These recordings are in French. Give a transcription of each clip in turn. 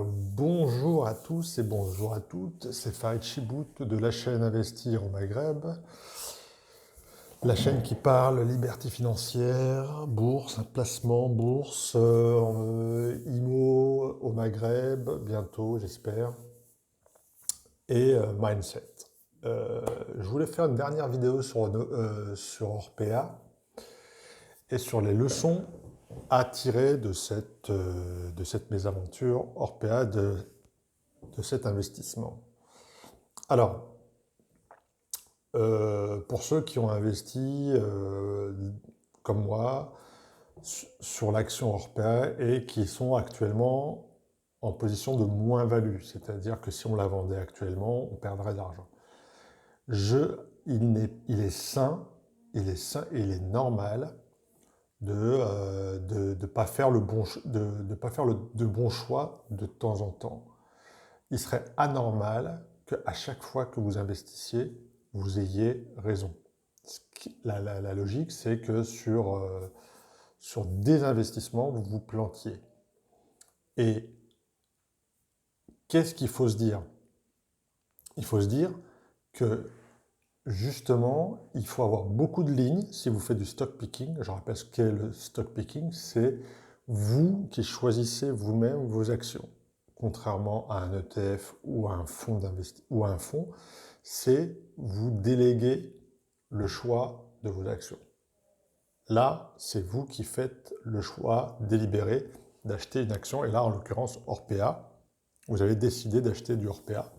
Bonjour à tous et bonjour à toutes, c'est Farid Chibout de la chaîne Investir au Maghreb, la chaîne qui parle liberté financière, bourse, placement, bourse, IMO au Maghreb, bientôt j'espère, et mindset. Je voulais faire une dernière vidéo sur Orpea et sur les leçons à tirer de cette mésaventure Orpea, de cet investissement. Alors, pour ceux qui ont investi, comme moi, sur l'action Orpea et qui sont actuellement en position de moins-value, c'est-à-dire que si on la vendait actuellement, on perdrait de l'argent. Il est sain et il est normal de pas faire le bon, de pas faire de bons choix de temps en temps. Il serait anormal qu'à chaque fois que vous investissiez, vous ayez raison. La logique, c'est que sur des investissements, vous vous plantiez. Et qu'est-ce qu'il faut se dire? Il faut se dire que justement, il faut avoir beaucoup de lignes si vous faites du stock picking. Je rappelle ce qu'est le stock picking, c'est vous qui choisissez vous-même vos actions. Contrairement à un ETF ou à un fonds ou à un fonds, c'est vous déléguer le choix de vos actions. Là, c'est vous qui faites le choix délibéré d'acheter une action, et là, en l'occurrence, Orpea. Vous avez décidé d'acheter du Orpea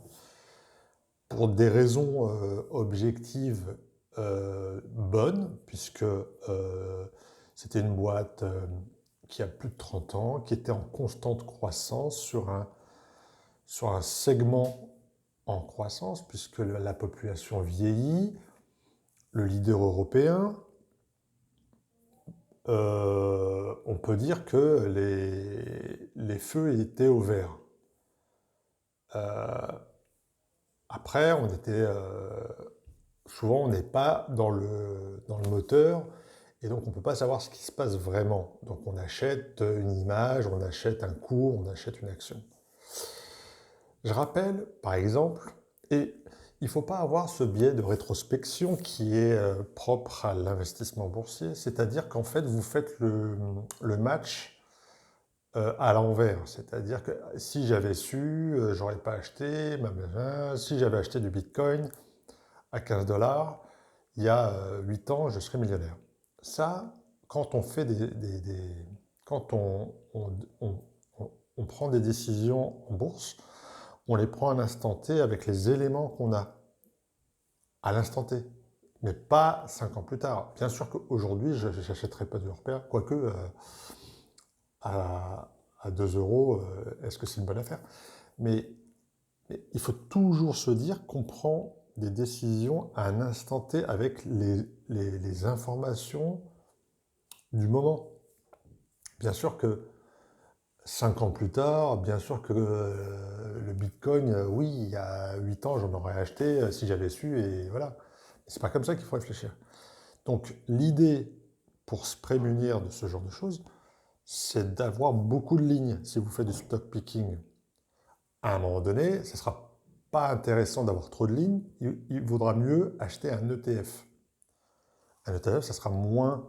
pour des raisons objectives bonnes, puisque c'était une boîte qui a plus de 30 ans, qui était en constante croissance sur un segment en croissance, puisque la population vieillit, le leader européen, on peut dire que les feux étaient au vert. Après, souvent, on n'est pas dans le moteur, et donc on ne peut pas savoir ce qui se passe vraiment. Donc on achète une image, on achète un cours, on achète une action. Je rappelle, par exemple, et il ne faut pas avoir ce biais de rétrospection qui est propre à l'investissement boursier, c'est-à-dire qu'en fait, vous faites le match à l'envers. C'est-à-dire que si j'avais su, j'aurais pas acheté, si j'avais acheté du Bitcoin à 15 dollars, il y a 8 ans, je serais millionnaire. Ça, quand on fait quand on prend des décisions en bourse, on les prend à l'instant T avec les éléments qu'on a à l'instant T, mais pas 5 ans plus tard. Bien sûr qu'aujourd'hui, je n'achèterai pas du Orpea, quoique à 2 euros, est-ce que c'est une bonne affaire? mais, mais il faut toujours se dire qu'on prend des décisions à un instant T avec les informations du moment. Bien sûr que 5 ans plus tard, bien sûr que le Bitcoin, oui, il y a 8 ans, j'en aurais acheté si j'avais su, et voilà. C'est pas comme ça qu'il faut réfléchir. Donc l'idée, pour se prémunir de ce genre de choses, c'est d'avoir beaucoup de lignes. Si vous faites du stock picking, à un moment donné, ce ne sera pas intéressant d'avoir trop de lignes. Il vaudra mieux acheter un ETF. Un ETF, ça sera moins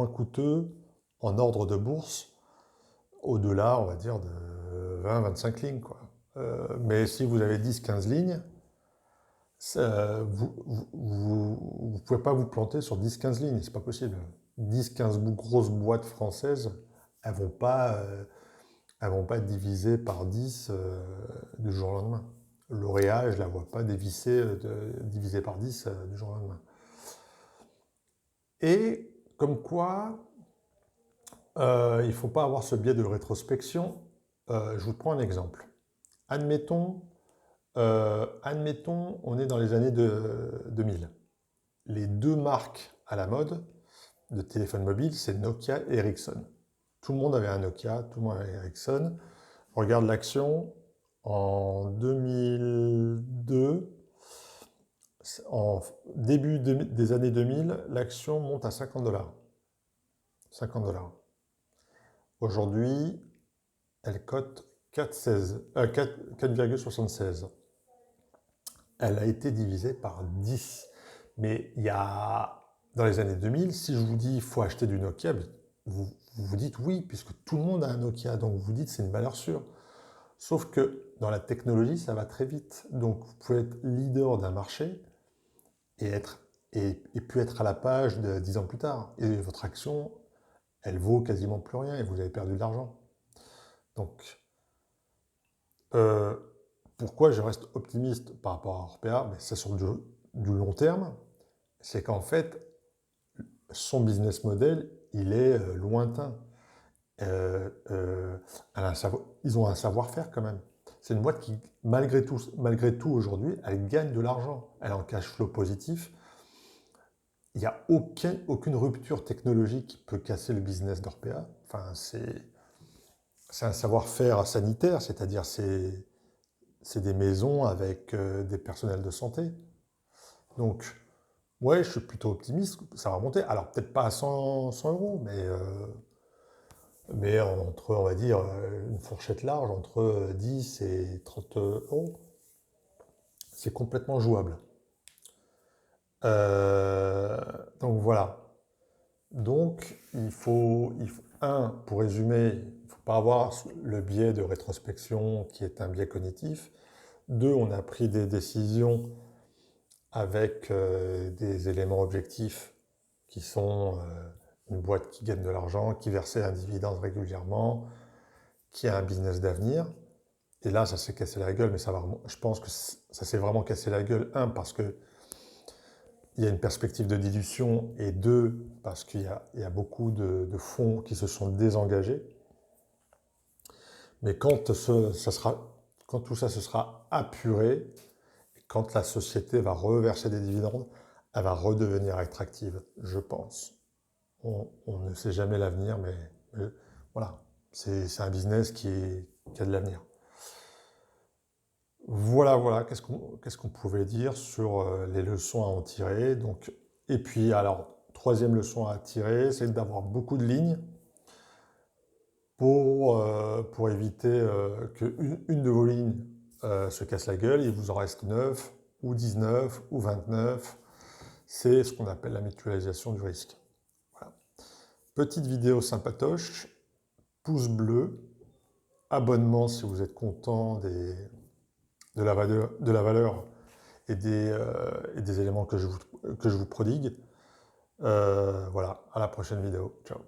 coûteux en ordre de bourse, au-delà, on va dire, de 20-25 lignes, quoi. Mais si vous avez 10-15 lignes, vous ne pouvez pas vous planter sur 10-15 lignes, c'est pas possible. 10-15 grosses boîtes françaises, elles vont pas, elles vont pas être divisées par 10 du jour au lendemain. L'Oréal, je ne la vois pas divisée par 10 du jour au lendemain. Et comme quoi, il ne faut pas avoir ce biais de rétrospection. Je vous prends un exemple. Admettons, on est dans les années 2000. Les deux marques à la mode de téléphone mobile, c'est Nokia et Ericsson. Tout le monde avait un Nokia, tout le monde avait un Ericsson. Regarde l'action en 2002. En début des années 2000, l'action monte à 50 dollars. 50 dollars. Aujourd'hui, elle cote 4,76. Elle a été divisée par 10. Mais il y a, dans les années 2000, si je vous dis qu'il faut acheter du Nokia, vous vous dites oui, puisque tout le monde a un Nokia, donc vous vous dites c'est une valeur sûre. Sauf que dans la technologie, ça va très vite. Donc vous pouvez être leader d'un marché et puis être à la page de 10 ans plus tard. Et votre action, elle vaut quasiment plus rien et vous avez perdu de l'argent. Donc, euh, pourquoi je reste optimiste par rapport à Orpea? Ben, c'est sur du long terme. C'est qu'en fait, son business model, il est lointain. Ils ont un savoir-faire quand même. C'est une boîte qui, malgré tout aujourd'hui, elle gagne de l'argent. Elle est en cash flow positif. Il n'y a aucune rupture technologique qui peut casser le business d'Orpea. Enfin, c'est un savoir-faire sanitaire, c'est-à-dire c'est des maisons avec des personnels de santé. Donc, ouais, je suis plutôt optimiste, ça va monter. Alors, peut-être pas à 100 euros, mais entre, on va dire, une fourchette large, entre 10 et 30 euros, c'est complètement jouable. Euh, donc voilà. Donc, pour résumer, il ne faut pas avoir le biais de rétrospection qui est un biais cognitif. Deux, on a pris des décisions avec des éléments objectifs qui sont une boîte qui gagne de l'argent, qui versait un dividende régulièrement, qui a un business d'avenir. Et là, ça s'est cassé la gueule, mais je pense que ça s'est vraiment cassé la gueule. Un, parce que il y a une perspective de dilution, et deux, parce qu'il y a beaucoup de fonds qui se sont désengagés. Mais quand tout ça se sera apuré, quand la société va reverser des dividendes, elle va redevenir attractive, je pense. On ne sait jamais l'avenir, mais voilà, c'est un business qui a de l'avenir. Voilà, qu'est-ce qu'on pouvait dire sur les leçons à en tirer. Donc, et puis, alors, troisième leçon à tirer, c'est d'avoir beaucoup de lignes pour éviter qu'une de vos lignes se casse la gueule. Il vous en reste 9 ou 19 ou 29. C'est ce qu'on appelle la mutualisation du risque. Voilà. Petite vidéo sympatoche, pouce bleu, abonnement si vous êtes content de la valeur et des éléments que je vous prodigue. Voilà, à la prochaine vidéo. Ciao.